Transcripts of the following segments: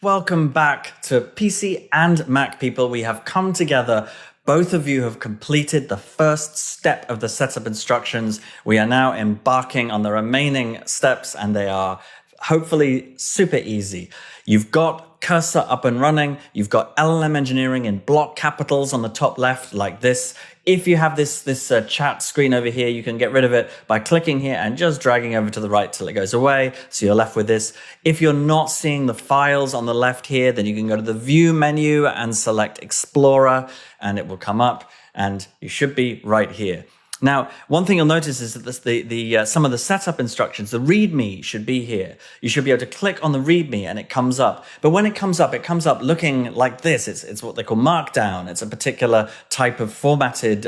Welcome back to PC and Mac people. We have come together. Both of you have completed the first step of the setup instructions. We are now embarking on the remaining steps, and they are hopefully super easy. You've got cursor up and running. You've got LLM engineering in block capitals on the top left like this. If you have this chat screen over here, you can get rid of it by clicking here and just dragging over to the right till it goes away. So you're left with this. If you're not seeing the files on the left here, then you can go to the view menu and select Explorer, and it will come up, and you should be right here. Now, one thing you'll notice is that some of the setup instructions, the README should be here. You should be able to click on the README and it comes up. But when it comes up looking like this. It's what they call Markdown. It's a particular type of formatted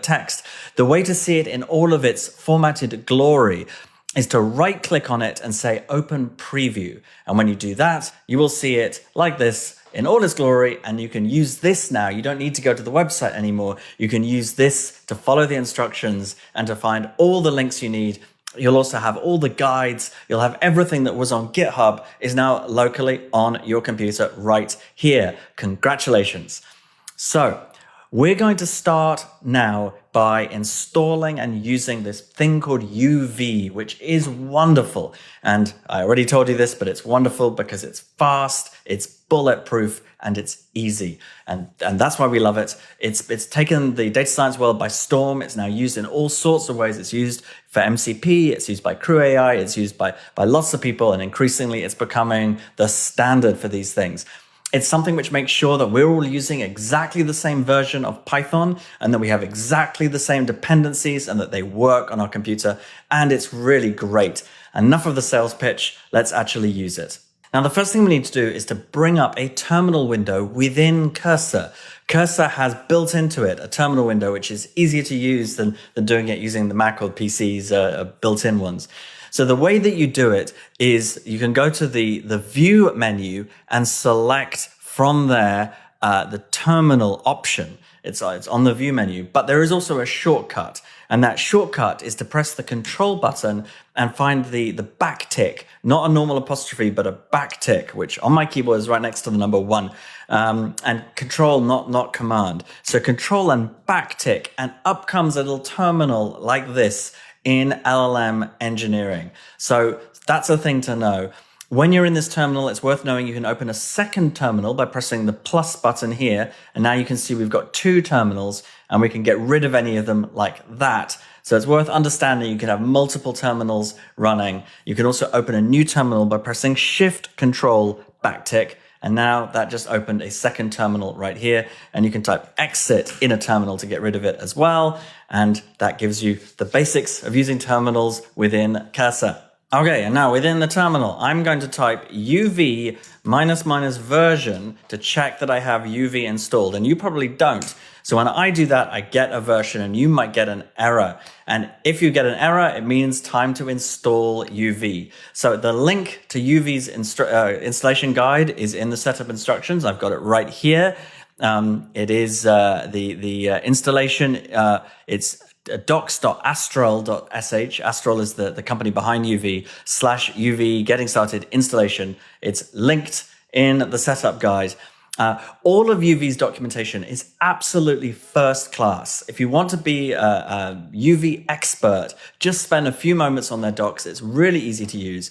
text. The way to see it in all of its formatted glory is to right click on it and say Open Preview. And when you do that, you will see it like this in all its glory, and you can use this now. You don't need to go to the website anymore. You can use this to follow the instructions and to find all the links you need. You'll also have all the guides. You'll have everything that was on GitHub is now locally on your computer right here. Congratulations. So we're going to start now by installing and using this thing called UV, which is wonderful. And I already told you this, but it's wonderful because it's fast, it's bulletproof, and it's easy. And that's why we love it. It's taken the data science world by storm. It's now used in all sorts of ways. It's used for MCP, it's used by Crew AI, it's used by lots of people, and increasingly it's becoming the standard for these things. It's something which makes sure that we're all using exactly the same version of Python, and that we have exactly the same dependencies, and that they work on our computer. And it's really great. Enough of the sales pitch. Let's actually use it. Now, the first thing we need to do is to bring up a terminal window within Cursor. Cursor has built into it a terminal window, which is easier to use than doing it using the Mac or PC's built-in ones. So the way that you do it is you can go to the view menu and select from there the terminal option. It's on the view menu, but there is also a shortcut. And that shortcut is to press the control button and find the back tick, not a normal apostrophe, but a back tick, which on my keyboard is right next to the number 1. And control, not command. So control and back tick, and up comes a little terminal like this in LLM engineering. So that's a thing to know. When you're in this terminal, it's worth knowing you can open a second terminal by pressing the plus button here. And now you can see we've got 2 terminals, and we can get rid of any of them like that. So it's worth understanding you can have multiple terminals running. You can also open a new terminal by pressing Shift Control backtick. And now that just opened a second terminal right here, and you can type exit in a terminal to get rid of it as well. And that gives you the basics of using terminals within Cursor. Okay, and now within the terminal, I'm going to type UV -- version to check that I have UV installed, and you probably don't. So when I do that, I get a version, and you might get an error. And if you get an error, it means time to install UV. So the link to UV's installation guide is in the setup instructions. I've got it right here. It is the installation. It's docs.astral.sh. Astral is the company behind UV /UV getting started installation. It's linked in the setup guide. All of UV's documentation is absolutely first class. If you want to be a UV expert, just spend a few moments on their docs. It's really easy to use.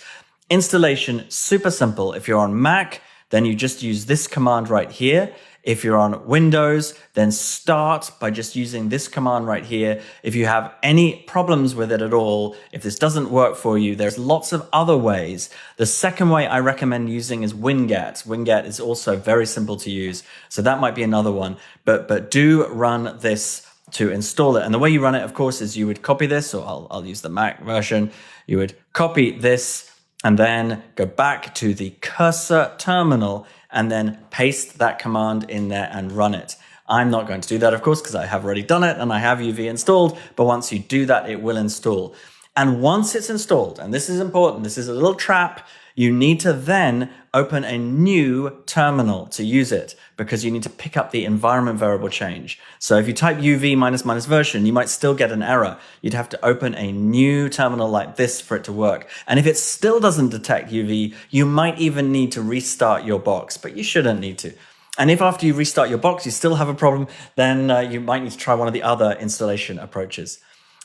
Installation, super simple. If you're on Mac, then you just use this command right here. If you're on Windows, then start by just using this command right here. If you have any problems with it at all, if this doesn't work for you, there's lots of other ways. The second way I recommend using is Winget. Winget is also very simple to use, so that might be another one. But do run this to install it. And the way you run it, of course, is you would copy this, or I'll use the Mac version. You would copy this and then go back to the Cursor terminal and then paste that command in there and run it. I'm not going to do that, of course, because I have already done it and I have UV installed, but once you do that, it will install. And once it's installed, and this is important, this is a little trap, you need to then open a new terminal to use it because you need to pick up the environment variable change. So if you type UV minus minus version, you might still get an error. You'd have to open a new terminal like this for it to work. And if it still doesn't detect UV, you might even need to restart your box, but you shouldn't need to. And if after you restart your box, you still have a problem, then you might need to try one of the other installation approaches.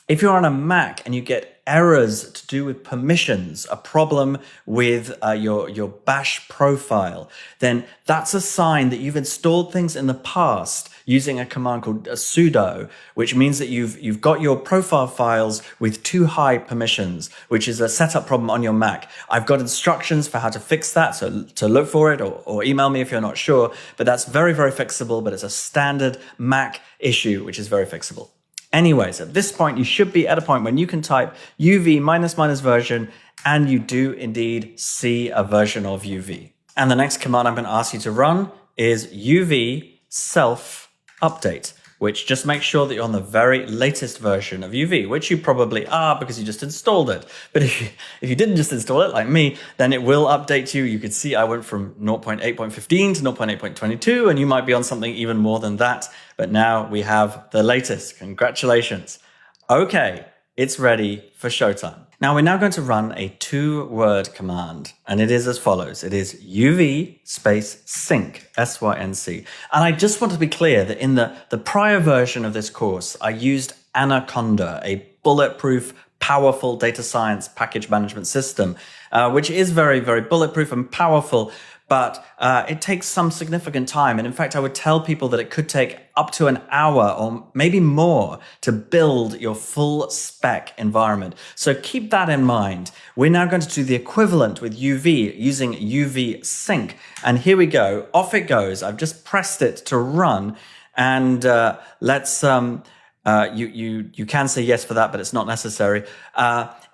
If you're on a Mac and you get errors to do with permissions, a problem with your bash profile, then that's a sign that you've installed things in the past using a command called sudo, which means that you've got your profile files with too high permissions, which is a setup problem on your Mac. I've got instructions for how to fix that, so to look for it or email me if you're not sure, but that's very, very fixable, but it's a standard Mac issue, which is very fixable. Anyways, at this point, you should be at a point when you can type UV minus minus version, and you do indeed see a version of UV. And the next command I'm going to ask you to run is UV self update, which just makes sure that you're on the very latest version of UV, which you probably are because you just installed it. But if you didn't just install it like me, then it will update you. You could see I went from 0.8.15 to 0.8.22, and you might be on something even more than that. But now we have the latest. Congratulations. Okay, it's ready for showtime. Now we're now going to run a 2-word command, and it is as follows. It is UV space sync, S-Y-N-C. And I just want to be clear that in the prior version of this course, I used Anaconda, a bulletproof, powerful data science package management system, which is very, very bulletproof and powerful, but it takes some significant time. And in fact, I would tell people that it could take up to an hour or maybe more to build your full spec environment. So keep that in mind. We're now going to do the equivalent with UV using UV sync. And here we go. Off it goes. I've just pressed it to run. And let's, you can say yes for that, but it's not necessary.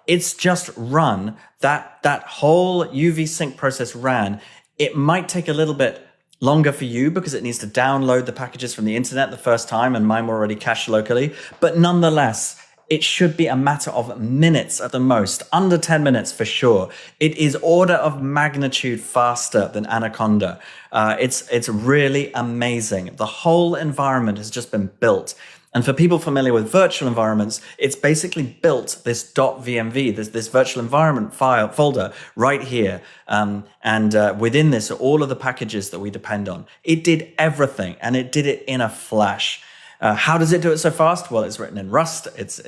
It's just run. That whole UV sync process ran. It might take a little bit longer for you because it needs to download the packages from the internet the first time, and mine were already cached locally. But nonetheless, it should be a matter of minutes at the most, under 10 minutes for sure. It is order of magnitude faster than Anaconda. It's really amazing. The whole environment has just been built. And for people familiar with virtual environments, it's basically built this .vmv, this virtual environment folder right here. And within this are all of the packages that we depend on. It did everything, and it did it in a flash. How does it do it so fast? Well, it's written in Rust. It's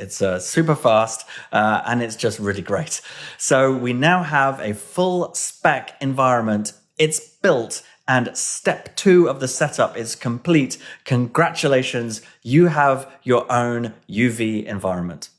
super fast, and it's just really great. So we now have a full spec environment. It's built. And step 2 of the setup is complete. Congratulations, you have your own UV environment.